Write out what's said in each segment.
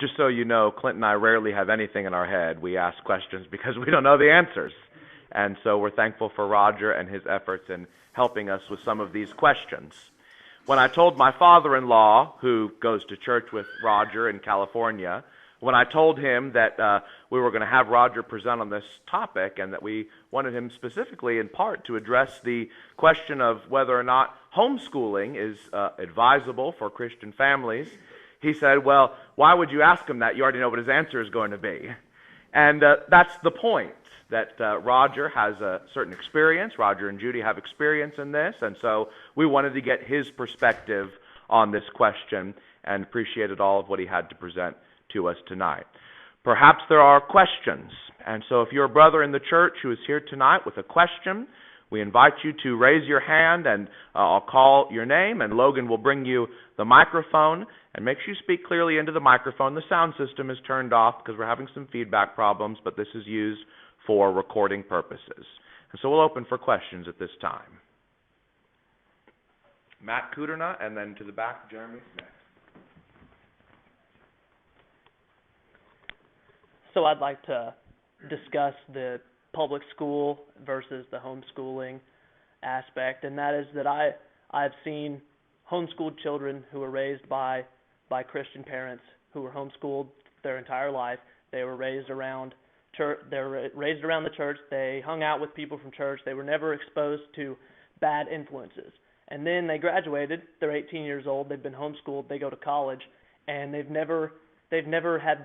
Just so you know, Clint and I rarely have anything in our head. We ask questions because we don't know the answers. And so we're thankful for Roger and his efforts in helping us with some of these questions. When I told my father-in-law, who goes to church with Roger in California, when I told him that we were going to have Roger present on this topic and that we wanted him specifically in part to address the question of whether or not homeschooling is advisable for Christian families, he said, well, why would you ask him that? You already know what his answer is going to be. And that's the point, that Roger has a certain experience. Roger and Judy have experience in this, and so we wanted to get his perspective on this question and appreciated all of what he had to present to us tonight. Perhaps there are questions, and so if you're a brother in the church who is here tonight with a question, we invite you to raise your hand, and I'll call your name, and Logan will bring you the microphone, and make sure you speak clearly into the microphone. The sound system is turned off because we're having some feedback problems, but this is used for recording purposes. And so we'll open for questions at this time. Matt Kuderna, and then to the back, Jeremy Smith. So I'd like to discuss the public school versus the homeschooling aspect, and that is that I've seen homeschooled children who were raised by Christian parents who were homeschooled their entire life. They were raised around church. They were raised around the church. They hung out with people from church. They were never exposed to bad influences. And then they graduated. They're 18 years old. They've been homeschooled. They go to college, and they've never had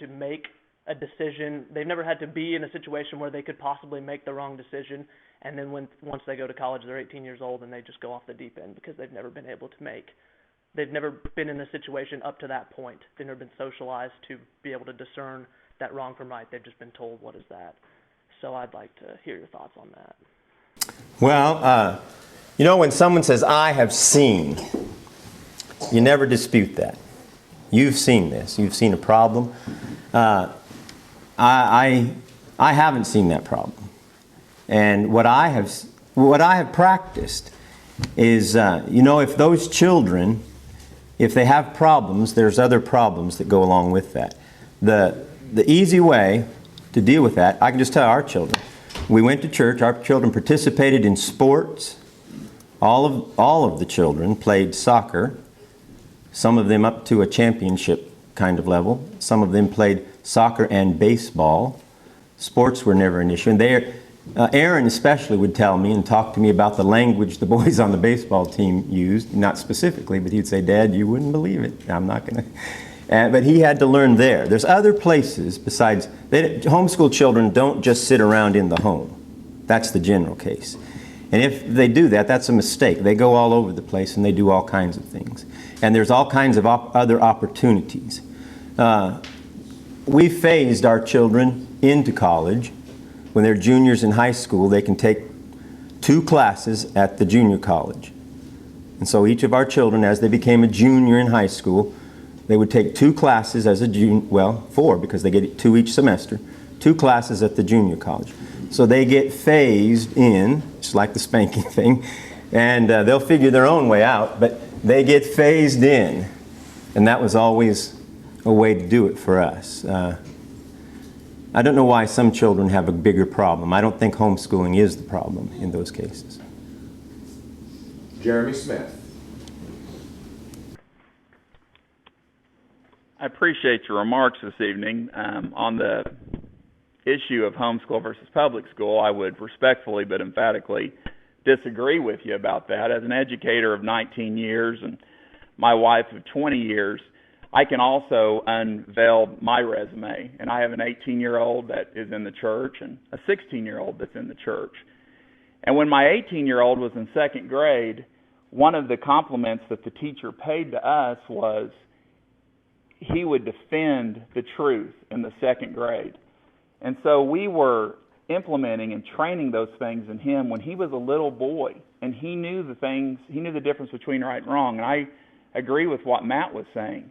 to make a decision. They've never had to be in a situation where they could possibly make the wrong decision. And then once they go to college, they're 18 years old, and they just go off the deep end because they've never been able to make. They've never been in a situation up to that point. They've never been socialized to be able to discern that wrong from right. They've just been told what is that. So I'd like to hear your thoughts on that. Well, when someone says, I have seen, you never dispute that. You've seen this. You've seen a problem. I haven't seen that problem. And what I have practiced is, if those children, if they have problems, there's other problems that go along with that. The easy way to deal with that, I can just tell our children. We went to church. Our children participated in sports. All of the children played soccer. Some of them up to a championship kind of level. Some of them played soccer and baseball. Sports were never an issue. And Aaron especially would tell me and talk to me about the language the boys on the baseball team used. Not specifically, but he'd say, Dad, you wouldn't believe it. I'm not going to. But he had to learn there. There's other places besides. Homeschool children don't just sit around in the home. That's the general case. And if they do that, that's a mistake. They go all over the place and they do all kinds of things. And there's all kinds of other opportunities. We phased our children into college. When they're juniors in high school, they can take 2 classes at the junior college. And so each of our children, as they became a junior in high school, they would take 2 classes as a junior, 4 because they get 2 each semester, 2 classes at the junior college. So they get phased in, just like the spanking thing, and they'll figure their own way out, but they get phased in. And that was always a way to do it for us. I don't know why some children have a bigger problem. I don't think homeschooling is the problem in those cases. Jeremy Smith. I appreciate your remarks this evening. On the issue of homeschool versus public school, I would respectfully but emphatically disagree with you about that. As an educator of 19 years and my wife of 20 years, I can also unveil my resume. And I have an 18-year-old that is in the church and a 16-year-old that's in the church. And when my 18-year-old was in 2nd grade, one of the compliments that the teacher paid to us was he would defend the truth in the 2nd grade. And so we were implementing and training those things in him when he was a little boy. And he knew the difference between right and wrong. And I agree with what Matt was saying.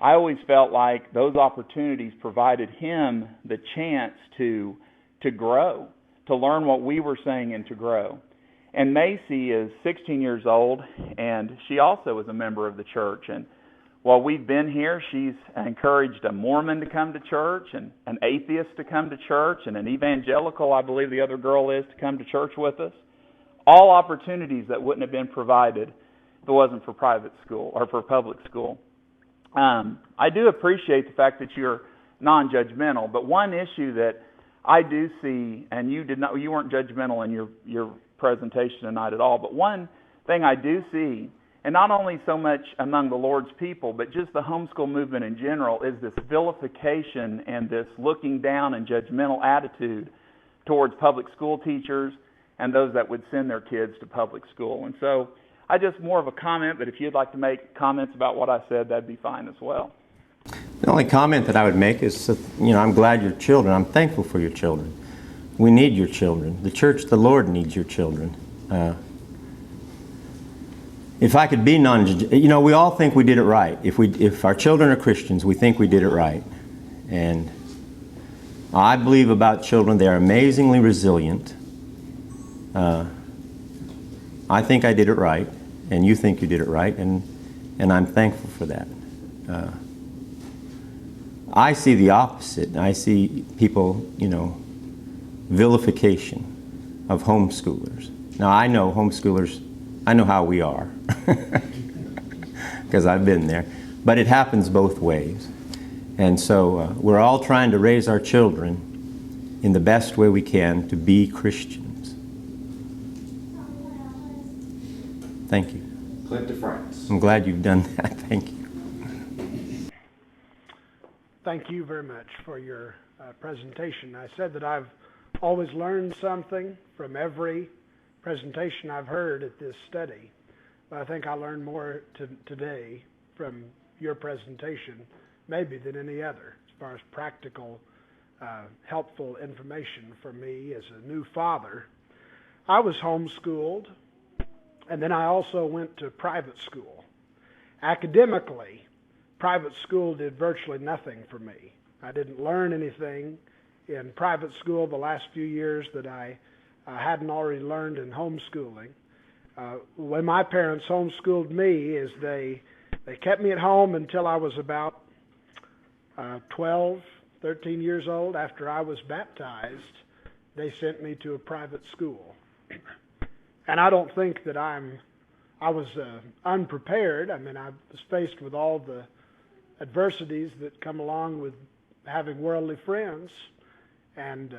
I always felt like those opportunities provided him the chance to grow, to learn what we were saying and to grow. And Macy is 16 years old, and she also is a member of the church. And while we've been here, she's encouraged a Mormon to come to church, and an atheist to come to church, and an evangelical, I believe the other girl is, to come to church with us. All opportunities that wouldn't have been provided if it wasn't for private school or for public school. I do appreciate the fact that you're non-judgmental, but one issue that I do see, and you weren't judgmental in your presentation tonight at all, but one thing I do see, and not only so much among the Lord's people, but just the homeschool movement in general, is this vilification and this looking down and judgmental attitude towards public school teachers and those that would send their kids to public school. And so I just more of a comment, but if you'd like to make comments about what I said, that'd be fine as well. The only comment that I would make is, I'm glad your children, I'm thankful for your children. We need your children. The church, the Lord needs your children. If I could be we all think we did it right. If our children are Christians, we think we did it right. And I believe about children, they are amazingly resilient. I think I did it right, and you think you did it right, and I'm thankful for that. I see the opposite. I see people, vilification of homeschoolers. Now, I know homeschoolers, I know how we are, because I've been there. But it happens both ways. And so we're all trying to raise our children in the best way we can to be Christians. Thank you. Clint DeFrance. I'm glad you've done that. Thank you. Thank you very much for your presentation. I said that I've always learned something from every presentation I've heard at this study. But I think I learned more today from your presentation maybe than any other as far as practical, helpful information for me as a new father. I was homeschooled, and then I also went to private school. Academically, private school did virtually nothing for me. I didn't learn anything in private school the last few years that I hadn't already learned in homeschooling. When my parents homeschooled me, is they kept me at home until I was about 12, 13 years old. After I was baptized, they sent me to a private school. And I don't think that I was unprepared. I mean, I was faced with all the adversities that come along with having worldly friends, and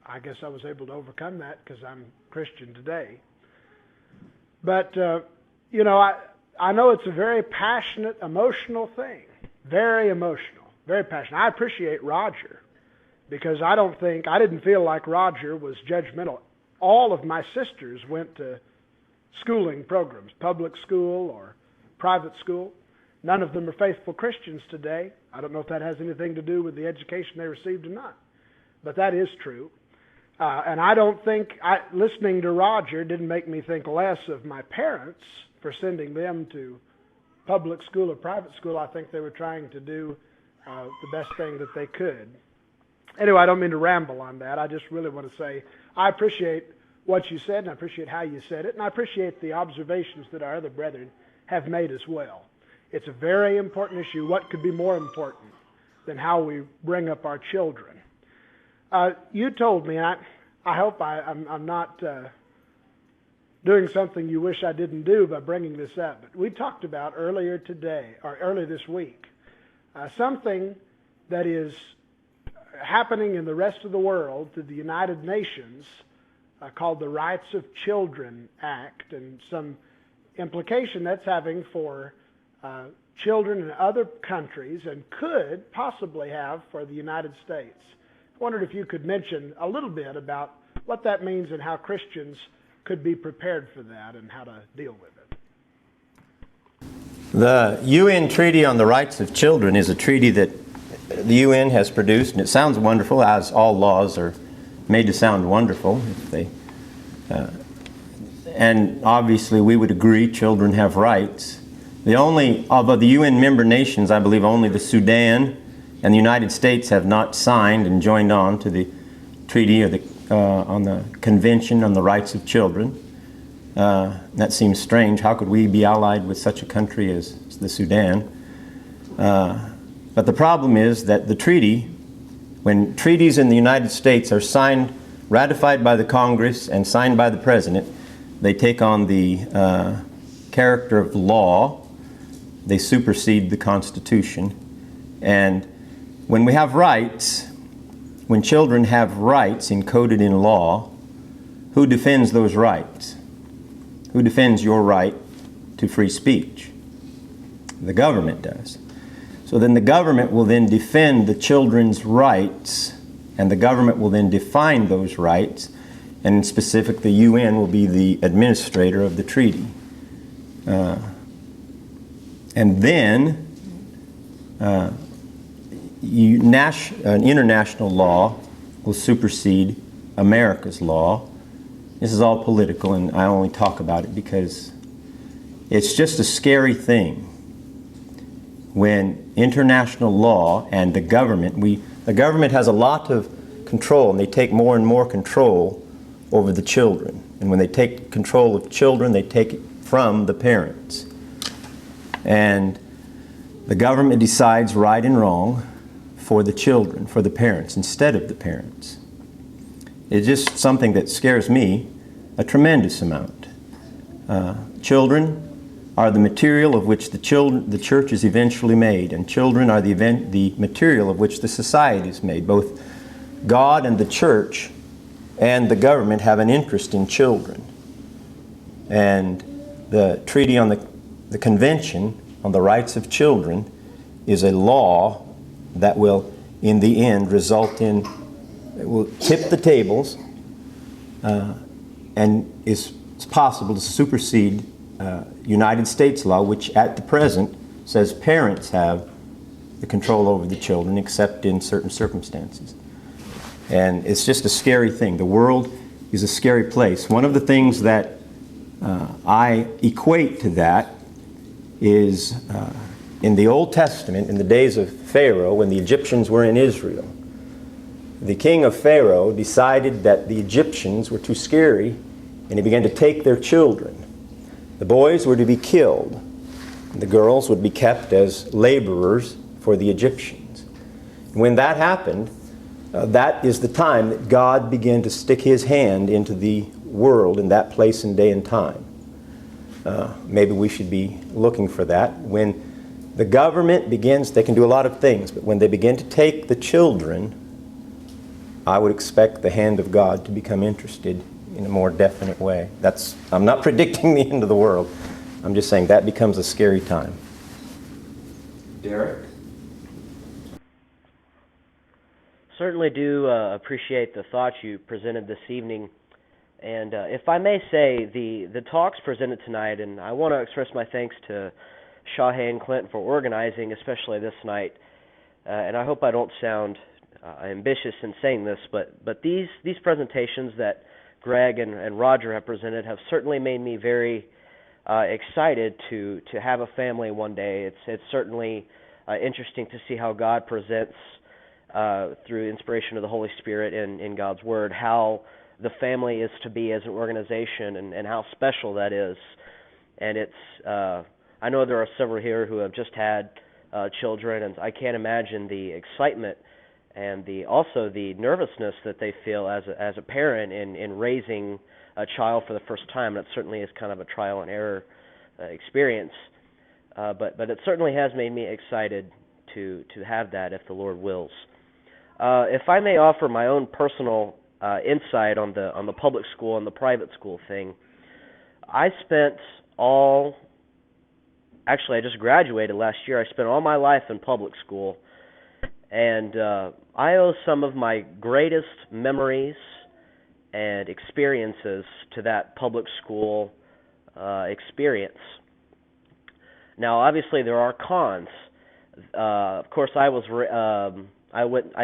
I guess I was able to overcome that because I'm Christian today. But, I know it's a very passionate, emotional thing. Very emotional, very passionate. I appreciate Roger because I didn't feel like Roger was judgmental. All of my sisters went to schooling programs, public school or private school. None of them are faithful Christians today. I don't know if that has anything to do with the education they received or not, but that is true. And I don't think, listening to Roger didn't make me think less of my parents for sending them to public school or private school. I think they were trying to do the best thing that they could. Anyway, I don't mean to ramble on that. I just really want to say I appreciate what you said, and I appreciate how you said it, and I appreciate the observations that our other brethren have made as well. It's a very important issue. What could be more important than how we bring up our children? You told me, and I hope I'm not doing something you wish I didn't do by bringing this up, but we talked about earlier this week, something that is happening in the rest of the world through the United Nations called the Rights of Children Act, and some implication that's having for children in other countries and could possibly have for the United States. I wondered if you could mention a little bit about what that means and how Christians could be prepared for that and how to deal with it. The UN Treaty on the Rights of Children is a treaty that the UN has produced, and it sounds wonderful, as all laws are made to sound wonderful. And obviously we would agree children have rights. Of the UN member nations, I believe only the Sudan and the United States have not signed and joined on to the treaty or on the Convention on the Rights of Children. That seems strange. How could we be allied with such a country as the Sudan? But the problem is that the treaty, when treaties in the United States are signed, ratified by the Congress and signed by the President, they take on the character of law. They supersede the Constitution. And when we have rights, when children have rights encoded in law, who defends those rights? Who defends your right to free speech? The government does. So then the government will then defend the children's rights, and the government will then define those rights, and in specific, the UN will be the administrator of the treaty. And then an international law will supersede America's law. This is all political, and I only talk about it because it's just a scary thing when international law and the government has a lot of control, and they take more and more control over the children. And when they take control of children, they take it from the parents. And the government decides right and wrong for the children, for the parents, instead of the parents. It's just something that scares me a tremendous amount. Children are the material of which the church is eventually made, and children are the material of which the society is made. Both God and the church and the government have an interest in children. And the treaty on the Convention on the Rights of Children is a law that will, in the end, it will tip the tables and it's possible to supersede United States law, which at the present says parents have the control over the children except in certain circumstances. And it's just a scary thing. The world is a scary place. One of the things that I equate to that is in the Old Testament, in the days of Pharaoh, when the Egyptians were in Israel, the king of Pharaoh decided that the Egyptians were too scary, and he began to take their children. The boys were to be killed, and the girls would be kept as laborers for the Egyptians. When that happened, that is the time that God began to stick His hand into the world in that place and day and time. Maybe we should be looking for that. When the government begins, they can do a lot of things, but when they begin to take the children, I would expect the hand of God to become interested in a more definite way. I'm not predicting the end of the world. I'm just saying that becomes a scary time. Derek? Certainly do appreciate the thoughts you presented this evening. And if I may say, the talks presented tonight, and I want to express my thanks to Shahe and Clinton for organizing, especially this night. And I hope I don't sound ambitious in saying this, but these presentations that Greg and Roger have presented have certainly made me very excited to have a family one day. It's certainly interesting to see how God presents through inspiration of the Holy Spirit in God's Word, how the family is to be as an organization and how special that is. And it's I know there are several here who have just had children, and I can't imagine the excitement and also the nervousness that they feel as a parent in raising a child for the first time. And it certainly is kind of a trial and error experience. But it certainly has made me excited to have that if the Lord wills. If I may offer my own personal insight on the public school and the private school thing, I just graduated last year. I spent all my life in public school, and I owe some of my greatest memories and experiences to that public school experience. Now, obviously, there are cons. Of course, I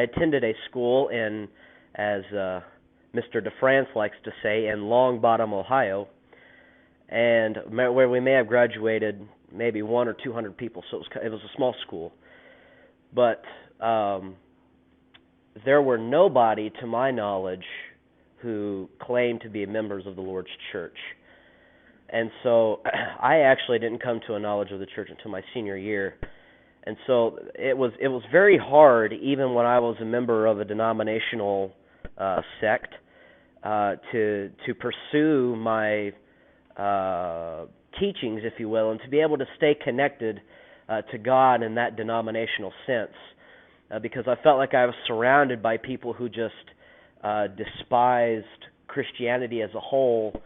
attended a school in, as Mr. DeFrance likes to say, in Long Bottom, Ohio, and where we may have graduated maybe 100 or 200 people, so it was a small school. But there were nobody, to my knowledge, who claimed to be members of the Lord's church. And so I actually didn't come to a knowledge of the church until my senior year. And so it was very hard, even when I was a member of a denominational sect, to pursue my teachings, if you will, and to be able to stay connected to God in that denominational sense, because I felt like I was surrounded by people who just despised Christianity as a whole,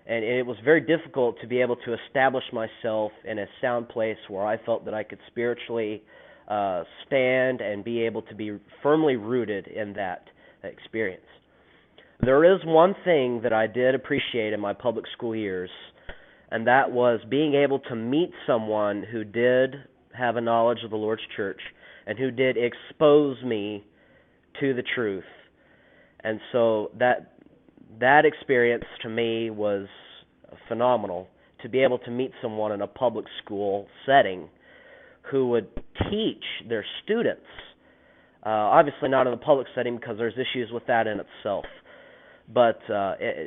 and it was very difficult to be able to establish myself in a sound place where I felt that I could spiritually stand and be able to be firmly rooted in that experience. There is one thing that I did appreciate in my public school years, and that was being able to meet someone who did have a knowledge of the Lord's church and who did expose me to the truth. And so that experience to me was phenomenal, to be able to meet someone in a public school setting who would teach their students, obviously not in the public setting because there's issues with that in itself, but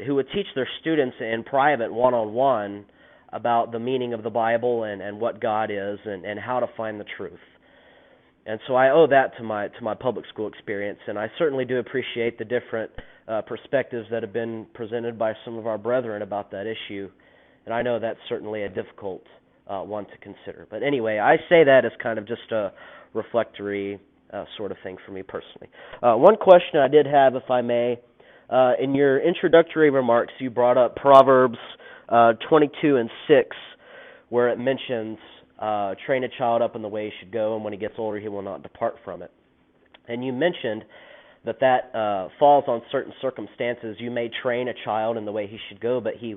who would teach their students in private, one-on-one, about the meaning of the Bible and what God is and how to find the truth. And so I owe that to my public school experience, and I certainly do appreciate the different perspectives that have been presented by some of our brethren about that issue, and I know that's certainly a difficult one to consider. But anyway, I say that as kind of just a reflectory sort of thing for me personally. One question I did have, if I may, in your introductory remarks, you brought up Proverbs 22:6, where it mentions train a child up in the way he should go, and when he gets older he will not depart from it. And you mentioned that falls on certain circumstances. You may train a child in the way he should go, but he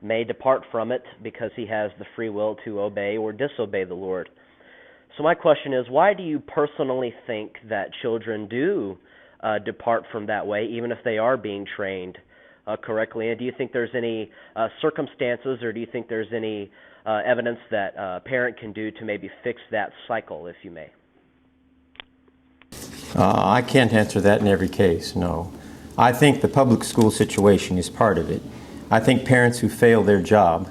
may depart from it because he has the free will to obey or disobey the Lord. So my question is, why do you personally think that children do depart from that way, even if they are being trained correctly? And do you think there's any circumstances, or do you think there's any evidence that a parent can do to maybe fix that cycle, if you may? I can't answer that in every case, no. I think the public school situation is part of it. I think parents who fail their job,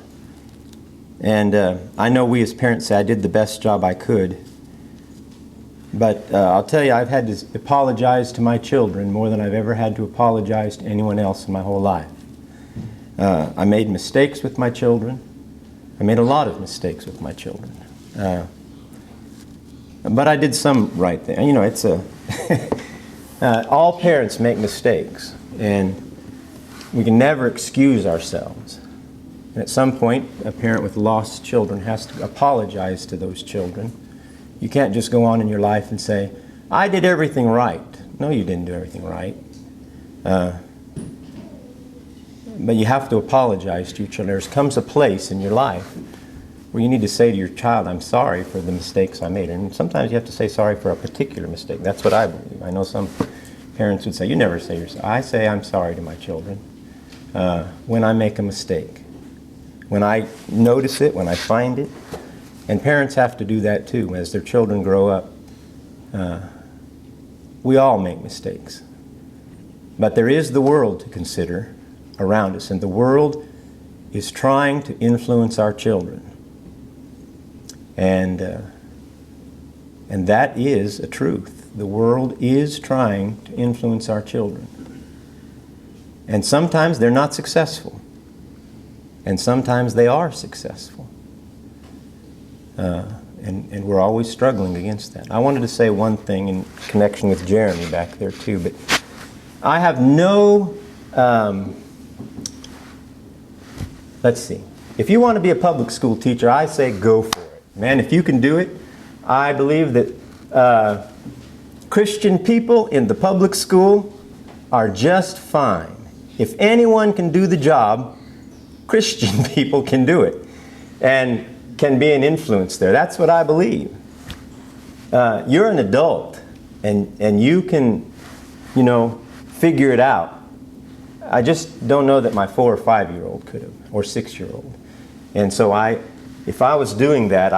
and I know we as parents say I did the best job I could, but I'll tell you, I've had to apologize to my children more than I've ever had to apologize to anyone else in my whole life. I made mistakes with my children. I made a lot of mistakes with my children. But I did some right thing. You know, it's all parents make mistakes, and we can never excuse ourselves. And at some point, a parent with lost children has to apologize to those children. You can't just go on in your life and say, I did everything right. No, you didn't do everything right. But you have to apologize to your children. There comes a place in your life where you need to say to your child, I'm sorry for the mistakes I made. And sometimes you have to say sorry for a particular mistake. That's what I believe. I know some parents would say, you never say yourself. I say I'm sorry to my children when I make a mistake, when I notice it, when I find it. And parents have to do that too. As their children grow up, we all make mistakes. But there is the world to consider around us, and the world is trying to influence our children. And that is a truth. The world is trying to influence our children. And sometimes they're not successful. And sometimes they are successful. And we're always struggling against that. I wanted to say one thing in connection with Jeremy back there too, but I have no, let's see. If you want to be a public school teacher, I say go for it. Man, if you can do it, I believe that Christian people in the public school are just fine. If anyone can do the job, Christian people can do it and can be an influence there. That's what I believe. You're an adult and you can, figure it out. I just don't know that my 4 or 5-year-old could have, or 6-year-old. And so if I was doing that,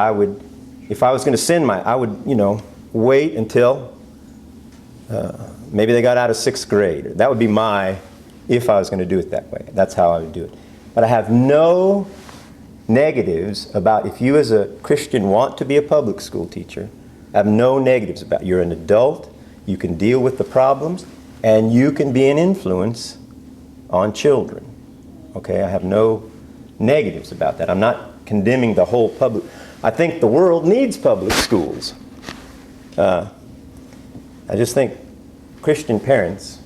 if I was going to send I would, wait until maybe they got out of 6th grade. That would be if I was going to do it that way. That's how I would do it. But I have no negatives about, if you as a Christian want to be a public school teacher, I have no negatives about it. You're an adult, you can deal with the problems, and you can be an influence on children. Okay, I have no negatives about that. I'm not condemning the whole public. I think the world needs public schools. I just think Christian parents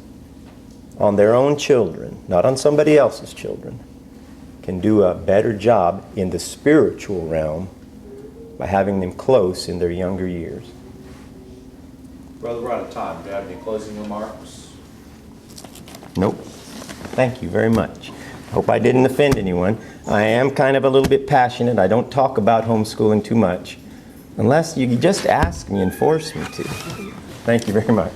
on their own children, not on somebody else's children, can do a better job in the spiritual realm by having them close in their younger years. Brother, we're out of time. Do you have any closing remarks? Nope. Thank you very much. Hope I didn't offend anyone. I am kind of a little bit passionate. I don't talk about homeschooling too much, unless you just ask me and force me to. Thank you very much.